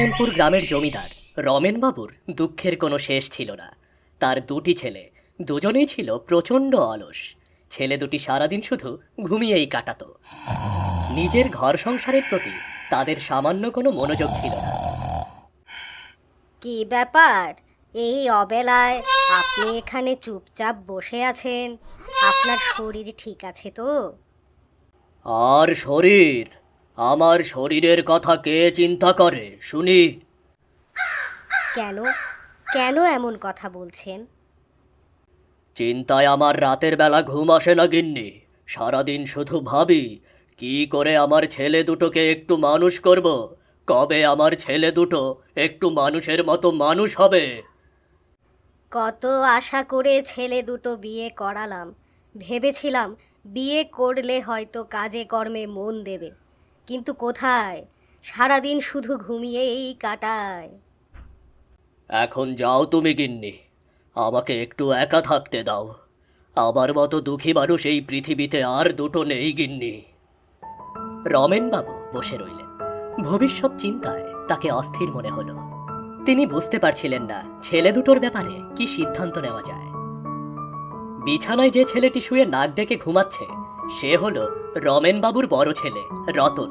নারায়ণপুর গ্রামের জমিদার রমেনবাবুর দুঃখের কোনো শেষ ছিল না। তার দুটি ছেলে, দুজনেই ছিল প্রচণ্ড অলস। ছেলে দুটি সারাদিন শুধু ঘুমিয়েই কাটাতো। নিজের ঘর সংসারের প্রতি তাদের সামান্য কোনো মনোযোগ ছিল না। কি ব্যাপার, এই অবেলায় আপনি এখানে চুপচাপ বসে আছেন? আপনার শরীর ঠিক আছে তো? আর শরীর? আমার শরীরের কথা কে চিন্তা করে শুনি? কেন কেন এমন কথা বলছেন? চিন্তায় আমার রাতের বেলা ঘুম আসে না গিন্নি। সারাদিন শুধু ভাবি কি করে আমার ছেলে দুটোকে একটু মানুষ করব, কবে আমার ছেলে দুটো একটু মানুষের মতো মানুষ হবে। কত আশা করে ছেলে দুটো বিয়ে করালাম, ভেবেছিলাম বিয়ে করলে হয়তো কাজে কর্মে মন দেবে, কিন্তু কোথায়, সারাদিন শুধু ঘুমিয়েই কাটায়। এখন যাও তুমি গিন্নি, আমাকে একটু একা থাকতে দাও। আমার মতো দুঃখী মানুষ এই পৃথিবীতে আর দুটো নেই গিন্নি। রমেনবাবু বসে রইলেন। ভবিষ্যৎ চিন্তায় তাকে অস্থির মনে হলো। তিনি বুঝতে পারছিলেন না ছেলে দুটোর ব্যাপারে কি সিদ্ধান্ত নেওয়া যায়। বিছানায় যে ছেলেটি শুয়ে নাক ডেকে ঘুমাচ্ছে সে হলো রমেনবাবুর বড় ছেলে রতন।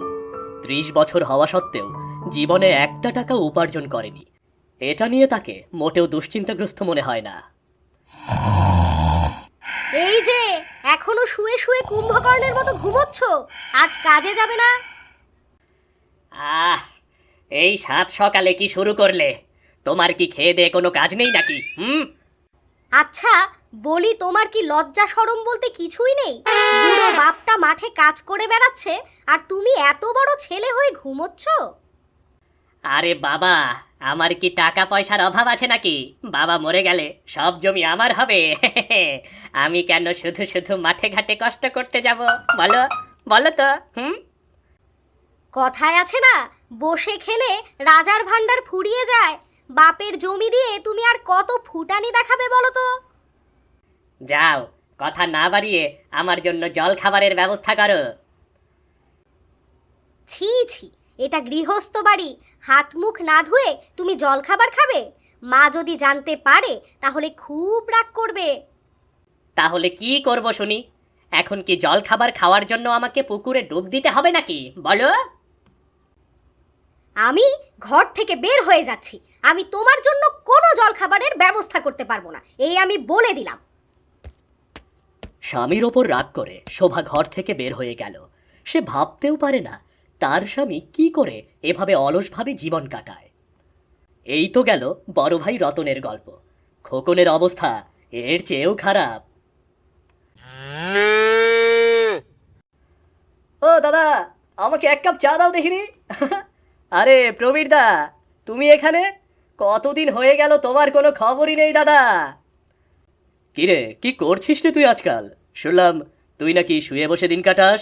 30 বছর হওয়া সত্ত্বেও জীবনে একটা টাকা উপার্জন করেনি। এটা নিয়ে তাকে মোটেও দুশ্চিন্তাগ্রস্ত মনে হয় না। এই যে এখনো শুয়ে শুয়ে কুম্ভকর্ণের মতো ঘুমোচ্ছ, আজ কাজে যাবে না? আহ, এই সাত সকালে কি শুরু করলে? তোমার কি খেয়ে দেয়ে কোনো কাজ নেই নাকি? আচ্ছা বলি, তোমার কি লজ্জা শরম বলতে কিছুই নেই? বুড়ো বাপটা মাঠে কাজ করে বেড়াচ্ছে আর তুমি এত বড় ছেলে হয়ে ঘুমোচ্ছ? আরে বাবা, আমার কি টাকা পয়সার অভাব আছে নাকি? বাবা মরে গেলে সব জমি আমার হবে। আমি কেন শুধু শুধু মাঠে ঘাটে কষ্ট করতে যাব? বলো বলো তো। কথায় আছে না, বসে খেলে রাজার ভান্ডার ফুরিয়ে যায়। বাপের জমি দিয়ে তুমি আর কত ফুটানি দেখাবে বলো তো? যাও, কথা না বাড়িয়ে আমার জন্য জল খাবারের ব্যবস্থা করো। ছি ছি, এটা গৃহস্থ বাড়ি, হাত মুখ না ধুয়ে তুমি জল খাবার খাবে? মা যদি জানতে পারে তাহলে খুব রাগ করবে। তাহলে কি করব শুনি? এখন কি জল খাবার খাওয়ার জন্য আমাকে পুকুরে ডুব দিতে হবে নাকি? বলো। আমি ঘর থেকে বের হয়ে যাচ্ছি। আমি তোমার জন্য কোনো জল খাবারের ব্যবস্থা করতে পারবো না, এই আমি বলে দিলাম। স্বামীর ওপর রাগ করে শোভা ঘর থেকে বের হয়ে গেল। সে ভাবতেও পারে না তার স্বামী কি করে এভাবে অলসভাবে জীবন কাটায়। এই তো গেল বড় ভাই রতনের গল্প। খোকনের অবস্থা এর চেয়েও খারাপ। ও দাদা, আমাকে এক কাপ চা দাও দেখিনি। আরে প্রবীর দা, তুমি এখানে? কতদিন হয়ে গেল তোমার কোনো খবরই নেই দাদা। কিরে, কি করছিস রে তুই আজকাল? শুনলাম তুই নাকি শুয়ে বসে দিন কাটাস।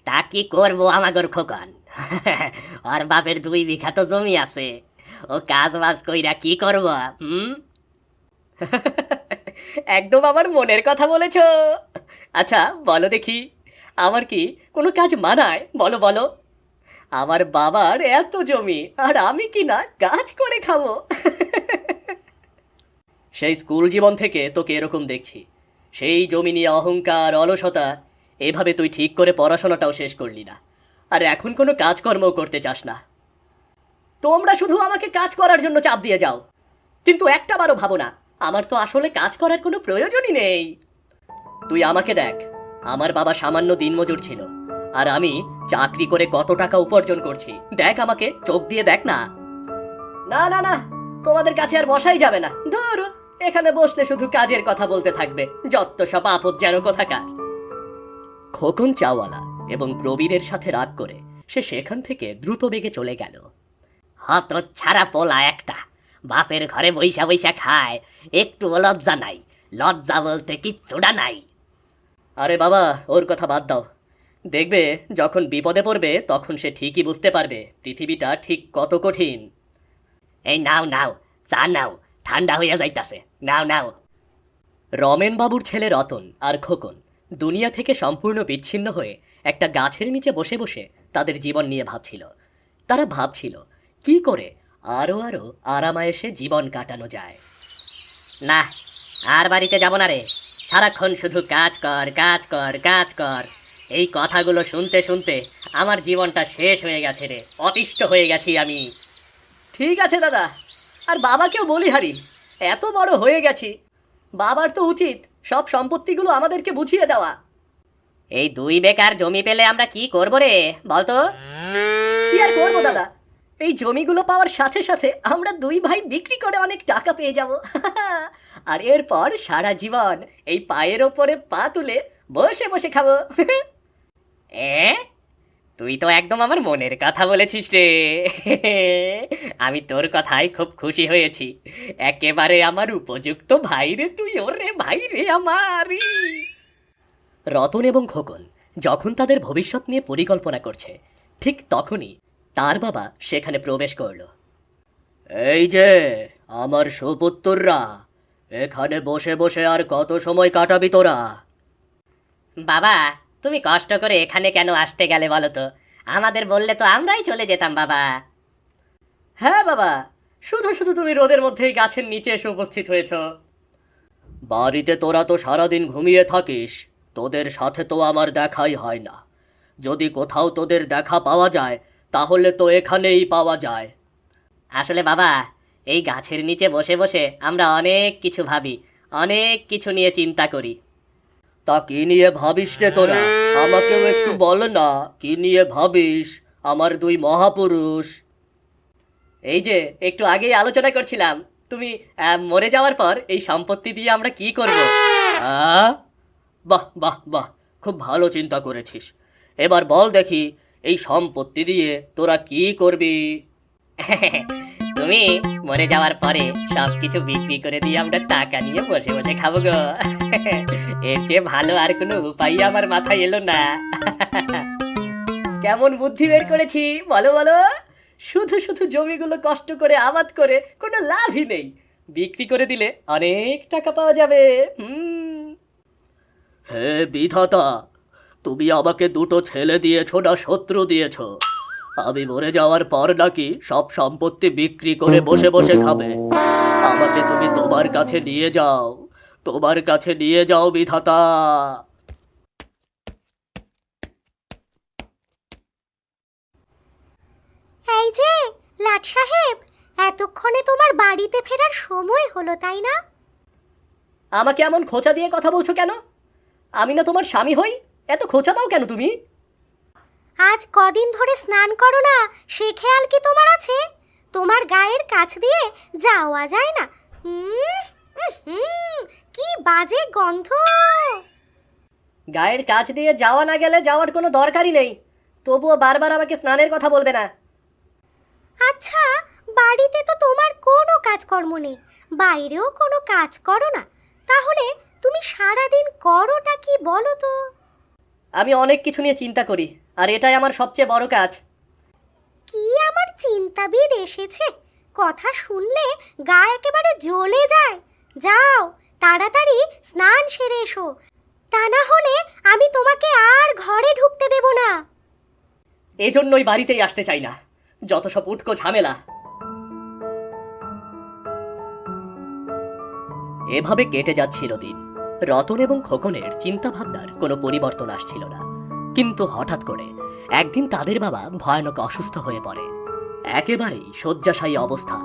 তা কি করবো আমাগর খোকন, ওর বাপের 2 বিঘা তো জমি আছে, ও কাজ বাজ কইরা কি করব? একদম আমার মনের কথা বলেছ। আচ্ছা বলো দেখি, আমার কি কোনো কাজ মানায়? বলো বলো। আমার বাবার এত জমি আর আমি কি না কাজ করে খাবো? সেই স্কুল জীবন থেকে তোকে এরকম দেখছি। সেই জমি নিয়ে অহংকার, অলসতা, এভাবে তুই ঠিক করে পড়াশোনাটাও শেষ করলি না, আর এখন কোনো কাজকর্মও করতে চাস না। তোমরা শুধু আমাকে কাজ করার জন্য চাপ দিয়ে যাও, কিন্তু একটাবারও ভাবো না আমার তো আসলে কাজ করার কোনো প্রয়োজনই নেই। তুই আমাকে দেখ, আমার বাবা সামান্য দিনমজুর ছিল, আর আমি চাকরি করে কত টাকা উপার্জন করছি। দেখ আমাকে, চোখ দিয়ে দেখ না। না না না, তোমাদের কাছে আর বসাই যাবে না। ধরো, এখানে বসলে শুধু কাজের কথা বলতে থাকবে, যত সব আপদ যেন কোথাকার। খোকন চাওয়ালা এবং প্রবীরের সাথে রাগ করে সে সেখান থেকে দ্রুত বেগে চলে গেল। হত ছাড়া পোলা একটা, বাপের ঘরে বৈশা বৈশা খায়, একটু লজ্জা নাই। লজ্জা বলতে কিচ্ছুটা নাই। আরে বাবা, ওর কথা বাদ দাও। দেখবে যখন বিপদে পড়বে তখন সে ঠিকই বুঝতে পারবে পৃথিবীটা ঠিক কত কঠিন। এই নাও নাও, চা নাও, ঠান্ডা হইয়া যাইতাছে, নাও নাও। রমেনবাবুর ছেলে রতন আর খোকন দুনিয়া থেকে সম্পূর্ণ বিচ্ছিন্ন হয়ে একটা গাছের নিচে বসে বসে তাদের জীবন নিয়ে ভাবছিল। তারা ভাবছিল কি করে আরো আরো আরামায়েশে জীবন কাটানো যায়। না, আর বাড়িতে যাব না রে। সারাক্ষণ শুধু কাজ কর, কাজ কর, কাজ কর। এই কথাগুলো শুনতে শুনতে আমার জীবনটা শেষ হয়ে গেছে রে, অতিষ্ঠ হয়ে গেছি আমি। ঠিক আছে দাদা, আর বাবাকেও বলি হারি, এত বড় হয়ে গেছি, বাবার তো উচিত সব সম্পত্তিগুলো আমাদেরকে বুঝিয়ে দেওয়া। এই 2 বেকার জমি পেলে আমরা কি করব রে বলতো? কি আর করবো দাদা, এই জমিগুলো পাওয়ার সাথে সাথে আমরা 2 ভাই বিক্রি করে অনেক টাকা পেয়ে যাব। আর এরপর সারা জীবন এই পায়ের ওপরে পা তুলে বসে বসে খাবো। এ, তুই তো একদম আমার মনের কথা বলেছিস রে। আমি তোর কথায় খুব খুশি হয়েছি। একেবারে আমার উপযুক্ত ভাই রে তুই, ওরে ভাই রে আমার। রতন এবং খোকন যখন তাদের ভবিষ্যৎ নিয়ে পরিকল্পনা করছে, ঠিক তখনই তার বাবা সেখানে প্রবেশ করল। এই যে আমার সুপুত্ররা, এখানে বসে বসে আর কত সময় কাটাবি তোরা? বাবা, তুমি কষ্ট করে এখানে কেন আসতে গেলে বলো তো? আমাদের বললে তো আমরাই চলে যেতাম বাবা। হ্যাঁ বাবা, শুধু শুধু তুমি রোদের মধ্যেই গাছের নিচে এসে উপস্থিত হয়েছ। বাড়িতে তোরা তো সারাদিন ঘুমিয়ে থাকিস, তোদের সাথে তো আমার দেখাই হয় না। যদি কোথাও তোদের দেখা পাওয়া যায় তাহলে তো এখানেই পাওয়া যায়। আসলে বাবা, এই গাছের নিচে বসে বসে আমরা অনেক কিছু ভাবি, অনেক কিছু নিয়ে চিন্তা করি। তা কি নিয়ে ভাবিস রে তোরা? আমাকেও একটু বল না, কি নিয়ে ভাবিস আমার 2 মহাপুরুষ? এই যে একটু আগেই আলোচনা করছিলাম, তুমি মরে যাওয়ার পর এই সম্পত্তি দিয়ে আমরা কি করব। বাহ বাহ বাহ, খুব ভালো চিন্তা করেছিস। এবার বল দেখি, এই সম্পত্তি দিয়ে তোরা কি করবি? তুমি মরে যাওয়ার পরে সবকিছু বিক্রি করে দিয়ে আমরা টাকা নিয়ে বসে বসে খাবো গো। এর চেয়ে ভালো আর কোনো উপায় আমার মাথায় এলো না। কেমন বুদ্ধি বের করেছি বলো বলো? শুধু শুধু জমিগুলো কষ্ট করে আবাদ করে কোনো লাভই নেই, বিক্রি করে দিলে অনেক টাকা পাওয়া যাবে। হে বিধাতা, তুমি আমাকে 2টো ছেলে দিয়েছো না শত্রু দিয়েছো? আমি মরে যাওয়ার পর নাকি সব সম্পত্তি বিক্রি করে বসে বসে খাবে? আমাকে তুমি তোমার কাছে নিয়ে যাও, তোমার কাছে নিয়ে যাও বিধাতা। এই যে লাট সাহেব, এতক্ষণে তোমার বাড়িতে ফেরার সময় হলো তাই না? আমাকে এমন খোঁচা দিয়ে কথা বলছো কেন? আমি না তোমার স্বামী হই, এত খোঁচা দাও কেন তুমি? আজ কদিন ধরে স্নান করো না, সে খেয়াল কি তোমার আছে? তোমার গায়ের কাছ দিয়ে যাওয়া যায় না। কি বাজে গন্ধ! গায়ের কাছ দিয়ে যাওয়া না গেলে যাওয়ার কোনো দরকারই নেই, তবুও বারবার আমাকে স্নানের কথা বলবে না। আচ্ছা, বাড়িতে তো তোমার কোনো কাজকর্ম নেই, বাইরেও কোনো কাজ করো না, তাহলে তুমি সারাদিন করোটা কি বলো তো? আমি অনেক কিছু নিয়ে চিন্তা করি, আর এটাই আমার সবচেয়ে বড় কাজ। কি আমার চিন্তাবিদ এসেছে, কথা শুনলে গা একেবারে জ্বলে যায়। যাও তাড়াতাড়ি স্নান সেরে এসো, তা না হলে আমি তোমাকে আর ঘরে ঢুকতে দেব না। এজন্যই বাড়িতেই আসতে চাই না, যত সব উটকো ঝামেলা। এভাবে কেটে যাচ্ছিল দিন। রতন এবং খোকনের চিন্তা ভাবনার কোনো পরিবর্তন আসছিল না, কিন্তু হঠাৎ করে একদিন তাদের বাবা ভয়ানক অসুস্থ হয়ে পড়ে, একেবারেই শয্যাশায়ী অবস্থা।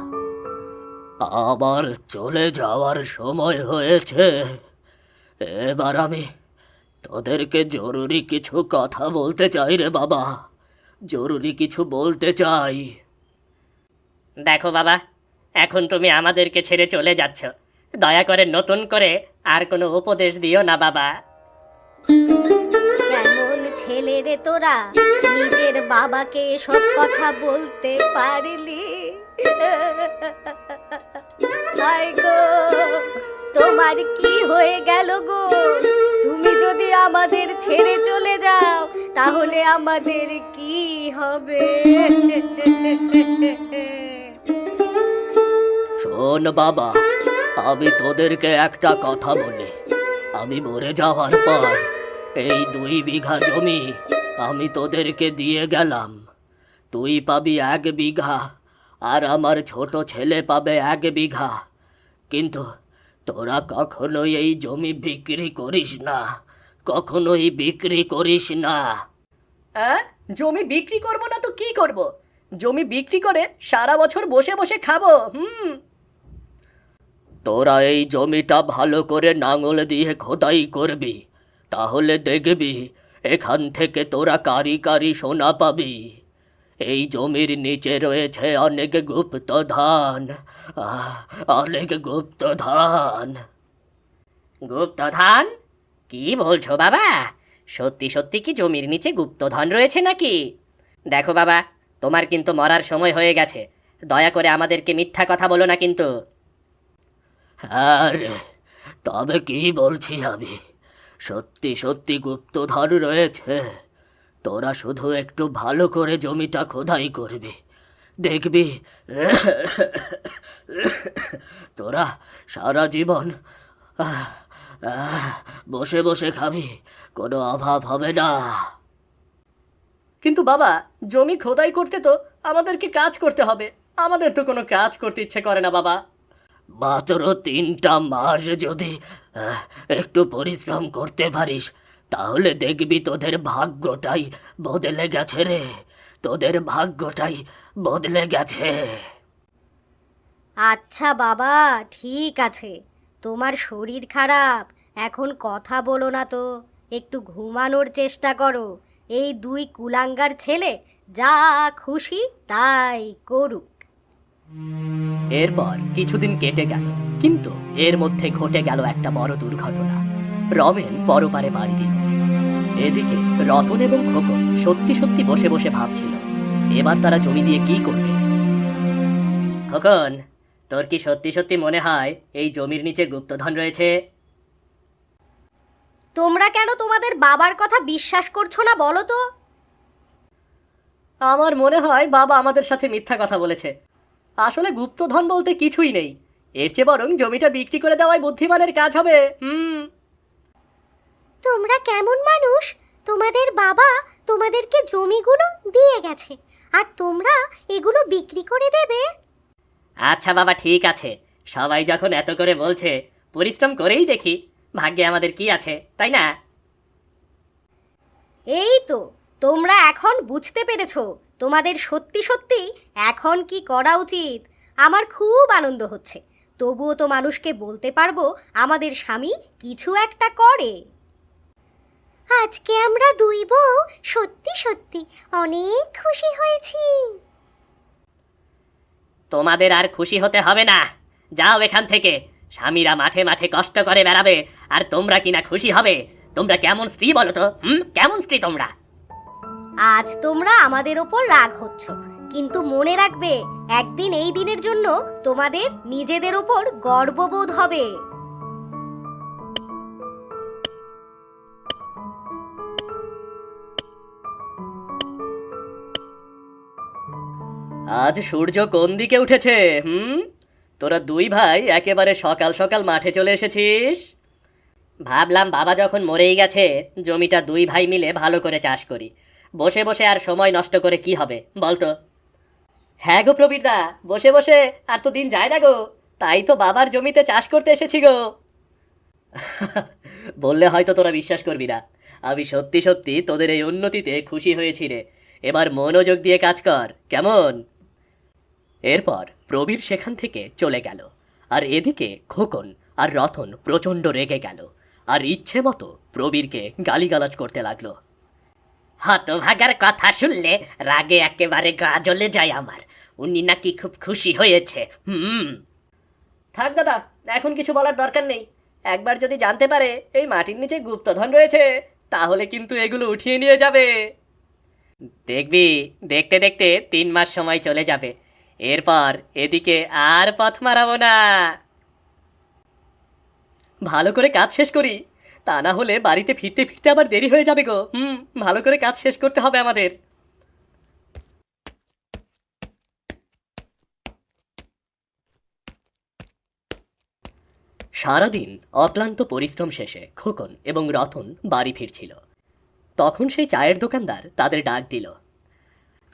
আবার চলে যাওয়ার সময় হয়েছে, এবার আমি তোদেরকে জরুরি কিছু কথা বলতে চাই রে বাবা, জরুরি কিছু বলতে চাই। দেখো বাবা, এখন তুমি আমাদেরকে ছেড়ে চলে যাচ্ছ, দয়া করে নতুন করে আর কোনো উপদেশ দিও না বাবা। কেমন ছেলে রে তোরা, নিজের বাবাকে সব কথা বলতে পারলি? হায় গো, তোমার কি হয়ে গেল গো? তুমি যদি আমাদের ছেড়ে চলে যাও তাহলে আমাদের কি হবে? শোন বাবা, আমি তোদেরকে একটা কথা বলি। আমি মরে যাওয়ার পর এই 2 বিঘা জমি আমি তোদেরকে দিয়ে গেলাম, তুই পাবি 1 বিঘা, আর আমার ছোট ছেলে পাবে 1 বিঘা। কিন্তু তোরা কখনোই এই জমি বিক্রি করিস না, কখনোই বিক্রি করিস না। জমি বিক্রি করব না তো কি করব? জমি বিক্রি করে সারা বছর বসে বসে খাবো। তোরা এই জমিটা ভালো করে নাঙল দিয়ে খোদাই করবি, তাহলে দেখবি এখান থেকে তোরা কারি কারি সোনা পাবি। এই জমির নিচে রয়েছে অনেক গুপ্তধন, অনেক গুপ্তধন। গুপ্তধন? কি বলছো বাবা? সত্যি সত্যি কি জমির নিচে গুপ্তধন রয়েছে নাকি? দেখো বাবা, তোমার কিন্তু মরার সময় হয়ে গেছে, দয়া করে আমাদেরকে মিথ্যা কথা বলো না কিন্তু। আরে তবে কি বলছি আমি, সত্যি সত্যি গুপ্তধন রয়েছে। তোরা শুধু একটু ভালো করে জমিটা খোদাই করবি, দেখবি তোরা সারা জীবন বসে বসে খাবি, কোনো অভাব হবে না। কিন্তু বাবা, জমি খোদাই করতে তো আমাদেরকে কাজ করতে হবে, আমাদের তো কোনো কাজ করতে ইচ্ছে করে না বাবা। মাত্র 3টা মাস যদি একটু পরিশ্রম করতে পারিস, তাহলে দেখবি তোদের ভাগ্যটাই বদলে গেছে রে, তোদের ভাগ্যটাই বদলে গেছে। আচ্ছা বাবা, ঠিক আছে, তোমার শরীর খারাপ, এখন কথা বলো না তো, একটু ঘুমানোর চেষ্টা করো। এই 2 কুলাঙ্গার ছেলে যা খুশি তাই করুক। এরপর কিছুদিন কেটে গেল, কিন্তু এর মধ্যে ঘটে গেল একটা বড় দুর্ঘটনা। রমেন পরপারে বাড়ি দিল। এদিকে রতন এবং খোকন সত্যি সত্যি বসে বসে ভাবছিল এবার তারা জমি দিয়ে কি করবে। খোকন, তোর কি সত্যি সত্যি মনে হয় এই জমির নিচে গুপ্তধন রয়েছে? তোমরা কেন তোমাদের বাবার কথা বিশ্বাস করছো না বলো তো? আমার মনে হয় বাবা আমাদের সাথে মিথ্যা কথা বলেছে। আসলে গুপ্তধন বলতে কিছুই নেই, এর চেয়ে বরং জমিটা বিক্রি করে দেওয়াই বুদ্ধিমানের কাজ হবে। তোমরা কেমন মানুষ? তোমাদের বাবা তোমাদেরকে জমিগুলো দিয়ে গেছে, আর তোমরা এগুলো বিক্রি করে দেবে? আচ্ছা বাবা, ঠিক আছে, সবাই যখন এত করে বলছে, পরিশ্রম করেই দেখি ভাগ্যে আমাদের কি আছে, তাই না? এই তো, তোমরা এখন বুঝতে পেরেছো তোমাদের সত্যি সত্যি এখন কি করা উচিত। আমার খুব আনন্দ হচ্ছে, তবুও তো মানুষকে বলতে পারবো আমাদের স্বামী কিছু একটা করে। আজকে আমরা 2 বউ সত্যি সত্যি অনেক খুশি হয়েছি। তোমাদের আর খুশি হতে হবে না, যাও এখান থেকে। স্বামীরা মাঠে মাঠে কষ্ট করে বেড়াবে, আর তোমরা কিনা খুশি হবে? তোমরা কেমন স্ত্রী বলো তো? কেমন স্ত্রী তোমরা? আজ তোমরা আমাদের ওপর রাগ হচ্ছ, কিন্তু মনে রাখবে একদিন এই দিনের জন্য তোমাদের নিজেদের ওপর গর্ববোধ হবে। আজ সূর্য কোন দিকে উঠেছে? তোরা 2 ভাই একেবারে সকাল সকাল মাঠে চলে এসেছিস। ভাবলাম বাবা যখন মরেই গেছে, জমিটা 2 ভাই মিলে ভালো করে চাষ করি। বসে বসে আর সময় নষ্ট করে কি হবে বলতো? হ্যাঁ গো প্রবীরদা, বসে বসে আর তো দিন যায় না গো, তাই তো বাবার জমিতে চাষ করতে এসেছি গো। বললে হয়তো তোরা বিশ্বাস করবি না, আমি সত্যি সত্যি তোদের এই উন্নতিতে খুশি হয়েছি রে। এবার মনোযোগ দিয়ে কাজ কর, কেমন? এরপর প্রবীর সেখান থেকে চলে গেল, আর এদিকে খোকন আর রতন প্রচণ্ড রেগে গেল, আর ইচ্ছে মতো প্রবীরকে গালিগালাজ করতে লাগলো। হতভাগার কথা শুনলে রাগে একেবারে গা জ্বলে যায় আমার। উনি নাকি খুব খুশি হয়েছে। থাক দাদা, এখন কিছু বলার দরকার নেই। একবার যদি জানতে পারে এই মাটির নিচে গুপ্তধন রয়েছে, তাহলে কিন্তু এগুলো উঠিয়ে নিয়ে যাবে। দেখবি, দেখতে দেখতে 3 মাস সময় চলে যাবে, এরপর এদিকে আর পথ মারাবো না। ভালো করে কাজ শেষ করি, তা না হলে বাড়িতে ফিরতে ফিরতে আবার দেরি হয়ে যাবে গো। ভালো করে কাজ শেষ করতে হবে আমাদের। সারাদিন অক্লান্ত পরিশ্রম শেষে খোকন এবং রতন বাড়ি ফিরছিল। তখন সেই চায়ের দোকানদার তাদের ডাক দিল।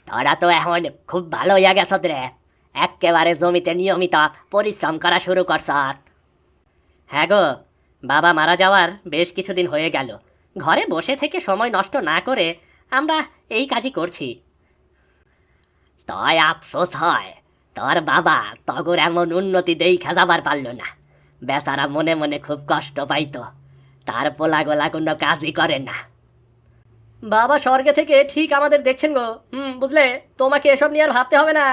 তোরা তো এখন খুব ভালো হইয়া গেছ রে, একেবারে জমিতে নিয়মিত পরিশ্রম করা শুরু করছ। হ্যাঁ গো, বাবা মারা যাওয়ার বেশ কিছুদিন হয়ে গেল। ঘরে বসে থেকে সময় নষ্ট না করে আমরা এই কাজই করছি। তয় আফসোস হয়, তোর বাবা তগর এমন উন্নতি দেখা যাবার পারল না। বেচারা মনে মনে খুব কষ্ট পাইতো। তার পোলাগোলা কোনো কাজই করে না। বাবা স্বর্গে থেকে ঠিক আমাদের দেখছেন গো। বুঝলে, তোমাকে এসব নিয়ে আর ভাবতে হবে না।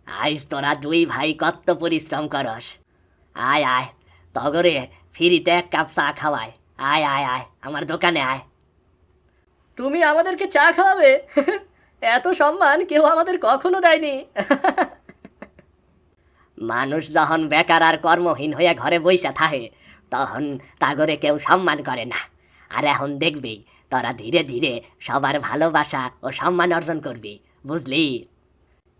আইস তোরা দুই ভাই কত পরিশ্রম করস। আয় আয়, তগরে ফিরিতে এক কাপ চা খাওয়ায়। আয় আয় আয়, আমার দোকানে আয়। তুমি আমাদেরকে চা খাওয়াবে? এত সম্মান কেউ আমাদের কখনো দেয়নি। মানুষ যখন বেকার আর কর্মহীন হইয়া ঘরে বইসা থাকে, তখন তাগরে কেউ সম্মান করে না। আর এখন দেখবি তোরা ধীরে ধীরে সবার ভালোবাসা ও সম্মান অর্জন করবি, বুঝলি?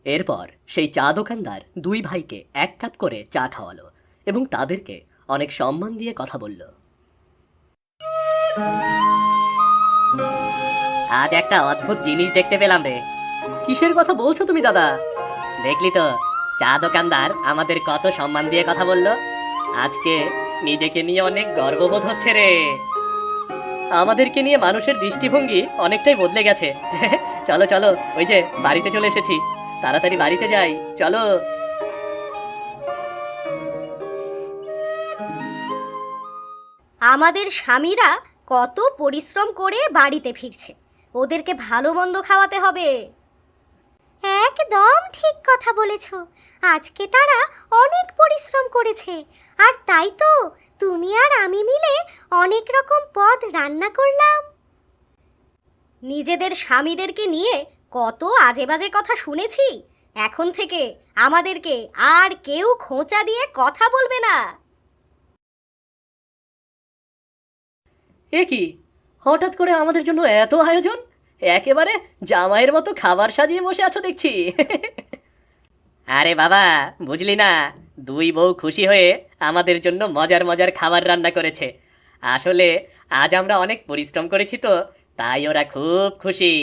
এরপর সেই চা দোকানদার দুই ভাইকে এক কাপ করে চা খাওয়ালো এবং তাদেরকে অনেক সম্মান দিয়ে কথা বলল। আজ একটা অদ্ভুত জিনিস দেখতে পেলাম রে। কিসের কথা বলছো তুমি দাদা? দেখলি তো, চা দোকানদার আমাদের কত সম্মান দিয়ে কথা বলল। আজকে নিজেকে নিয়ে অনেক গর্ববোধ হচ্ছে রে। আমাদেরকে নিয়ে মানুষের দৃষ্টিভঙ্গি অনেকটাই বদলে গেছে। চলো চলো, ওই যে বাড়িতে চলে এসেছি, তাড়াতাড়ি বাড়িতে যাই, চলো। আমাদের স্বামীরা কত পরিশ্রম করে বাড়িতে ফিরছে, ওদেরকে ভালো মন্দ খাওয়াতে হবে। একদম ঠিক কথা বলেছ। আজকে তারা অনেক পরিশ্রম করেছে, আর তাই তো তুমি আর আমি মিলে অনেক রকম পদ রান্না করলাম। নিজেদের স্বামীদেরকে নিয়ে কত আজে বাজে কথা শুনেছি। এখন থেকে আমাদেরকে আর কেউ খোঁচা দিয়ে কথা বলবে না। এ কি, হঠাৎ করে আমাদের জন্য এত আয়োজন? একেবারে জামাইয়ের মতো খাবার সাজিয়ে বসে আছো দেখছি। আরে বাবা, বুঝলি না, দুই বউ খুশি হয়ে আমাদের জন্য মজার মজার খাবার রান্না করেছে। আসলে আজ আমরা অনেক পরিশ্রম করেছি তো, তাই ওরা খুব খুশি।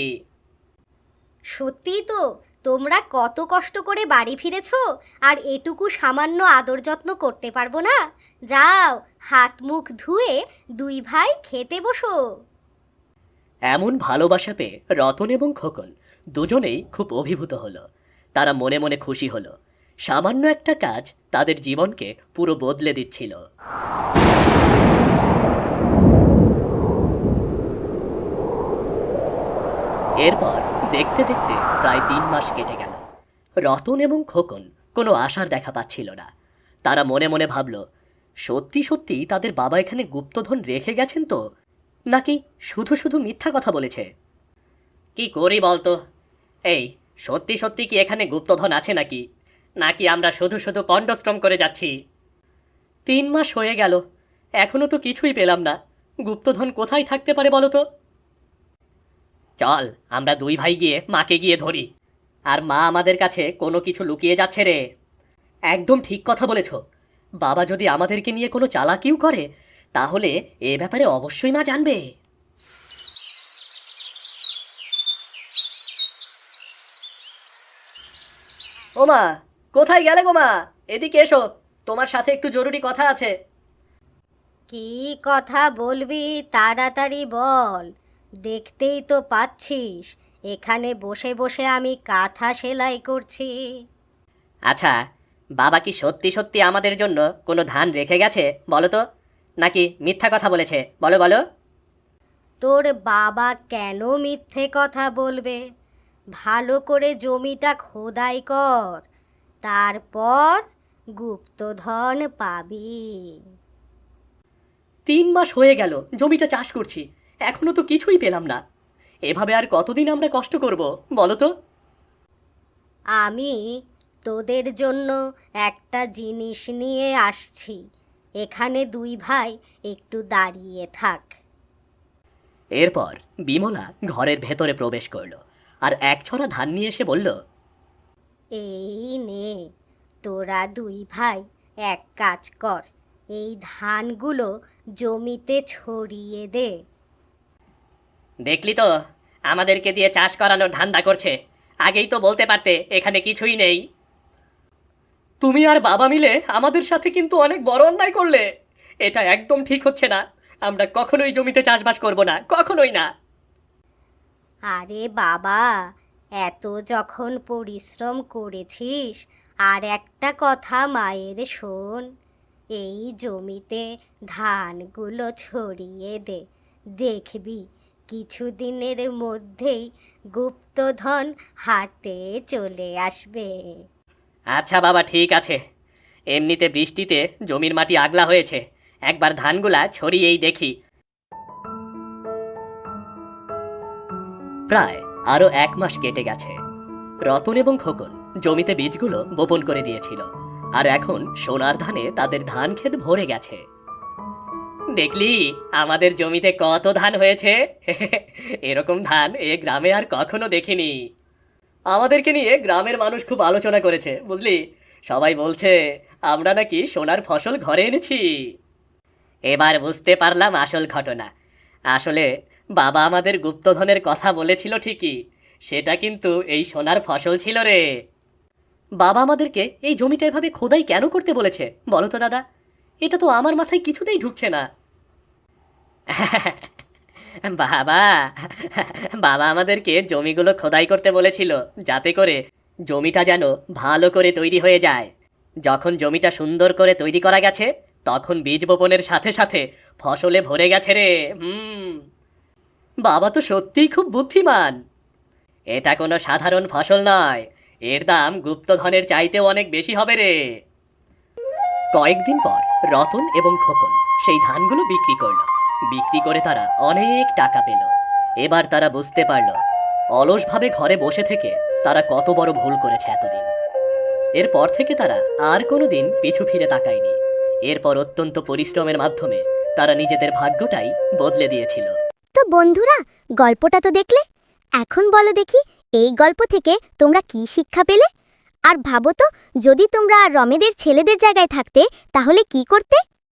সত্যিই তো, তোমরা কত কষ্ট করে বাড়ি ফিরেছো, আর এটুকু সামান্য আদর যত্ন করতে পারবো না? যাও, হাত মুখ ধুয়ে দুই ভাই খেতে বসো। এমন ভালোবাসা পেয়ে রতন এবং খোকন দুজনেই খুব অভিভূত হলো। তারা মনে মনে খুশি হলো। সামান্য একটা কাজ তাদের জীবনকে পুরো বদলে দিচ্ছিল। এরপর দেখতে দেখতে প্রায় 3 মাস কেটে গেল। রতন এবং খোকন কোনো আশার দেখা পাচ্ছিল না। তারা মনে মনে ভাবল, সত্যি সত্যি তাদের বাবা এখানে গুপ্তধন রেখে গেছেন তো, নাকি শুধু শুধু মিথ্যা কথা বলেছে। কি করি বলতো? এই, সত্যি সত্যি কি এখানে গুপ্তধন আছে নাকি, নাকি আমরা শুধু শুধু পণ্ডশ্রম করে যাচ্ছি? 3 মাস হয়ে গেল, এখনো তো কিছুই পেলাম না। গুপ্তধন কোথায় থাকতে পারে বলো তো? চল, আমরা দুই ভাই গিয়ে মাকে গিয়ে ধরি। আর মা আমাদের কাছে কোনো কিছু লুকিয়ে যাচ্ছে রে। একদম ঠিক কথা বলেছ। বাবা যদি আমাদেরকে নিয়ে কোনো চালাকিও করে, তাহলে এ ব্যাপারে অবশ্যই মা জানবে। ও মা, কোথায় গেলে গো মা? এদিকে এসো, তোমার সাথে একটু জরুরি কথা আছে। কি কথা বলবি তাড়াতাড়ি বল। দেখতেই তো পাচ্ছিস এখানে বসে বসে আমি কাঁথা সেলাই করছি। আচ্ছা, বাবা কি সত্যি সত্যি আমাদের জন্য কোনো ধান রেখে গেছে বলো তো, নাকি মিথ্যা কথা বলেছে? বলো বলো। তোর বাবা কেন মিথ্যে কথা বলবে? ভালো করে জমিটা খোদাই কর, তারপর গুপ্তধন পাবি। 3 মাস হয়ে গেল জমিটা চাষ করছি, এখনো তো কিছুই পেলাম না। এভাবে আর কতদিন আমরা কষ্ট করব বলো তো? আমি তোদের জন্য একটা জিনিস নিয়ে আসছি, এখানে দুই ভাই একটু দাঁড়িয়ে থাক। এরপর বিমলা ঘরের ভেতরে প্রবেশ করলো আর এক ছড়া ধান নিয়ে এসে বলল, এই নে, তোরা দুই ভাই এক কাজ কর, এই ধানগুলো জমিতে ছড়িয়ে দে। দেখলি তো, আমাদেরকে দিয়ে চাষ করানোর ধান্দা করছে। আগেই তো বলতে পারতে এখানে কিছুই নেই। তুমি আর বাবা মিলে আমাদের সাথে কিন্তু অনেক বড় অন্যায় করলে। এটা একদম ঠিক হচ্ছে না। আমরা কখনোই জমিতে চাষবাস করব না, কখনোই না। আরে বাবা, এত যখন পরিশ্রম করেছিস, আর একটা কথা মায়ের শোন, এই জমিতে ধানগুলো ছড়িয়ে দে। দেখবি কিছুদিনের মধ্যেই গুপ্তধন হাতে চলে আসবে। আচ্ছা বাবা, ঠিক আছে। এমনিতে বৃষ্টিতে জমির মাটি আগলা হয়েছে, একবার ধানগুলা ছড়িয়েই দেখি। প্রায় আরো 1 মাস কেটে গেছে। রতন এবং খোকন জমিতে বীজগুলো বপন করে দিয়েছিল, আর এখন সোনার ধানে তাদের ধান ক্ষেত ভরে গেছে। দেখলি আমাদের জমিতে কত ধান হয়েছে? এরকম ধান এ গ্রামে আর কখনো দেখিনি। আমাদেরকে নিয়ে গ্রামের মানুষ খুব আলোচনা করেছে, বুঝলি। সবাই বলছে আমরা নাকি সোনার ফসল ঘরে এনেছি। এবার বুঝতে পারলাম আসল ঘটনা। আসলে বাবা আমাদের গুপ্তধনের কথা বলেছিল ঠিকই, সেটা কিন্তু এই সোনার ফসল ছিল রে। বাবা আমাদেরকে এই জমিটা এভাবে খোদাই কেন করতে বলেছে বলো তো দাদা? এটা তো আমার মাথায় কিছুতেই ঢুকছে না। বাবা বাবা আমাদেরকে জমিগুলো খোদাই করতে বলেছিল, যাতে করে জমিটা যেন ভালো করে তৈরি হয়ে যায়। যখন জমিটা সুন্দর করে তৈরি করা গেছে, তখন বীজ বপনের সাথে সাথে ফসলে ভরে গেছে রে। বাবা তো সত্যিই খুব বুদ্ধিমান। এটা কোনো সাধারণ ফসল নয়, এর দাম গুপ্তধনের চাইতেও অনেক বেশি হবে রে। কয়েকদিন পর রতন এবং খোকন সেই ধানগুলো বিক্রি করল। বিক্রি করে তারা অনেক টাকা পেল। এবার তারা বুঝতে পারল অলসভাবে ঘরে বসে থেকে তারা কত বড় ভুল করেছে এতদিন। এরপর থেকে তারা আর কোনোদিন পিছু ফিরে তাকায়নি। এরপর অত্যন্ত পরিশ্রমের মাধ্যমে তারা নিজেদের ভাগ্যটাই বদলে দিয়েছিল। তো বন্ধুরা, গল্পটা তো দেখলে। এখন বলো দেখি, এই গল্প থেকে তোমরা কি শিক্ষা পেলে? আর ভাবো তো, যদি তোমরা রমেদের ছেলেদের জায়গায় থাকতে, তাহলে কি করতে?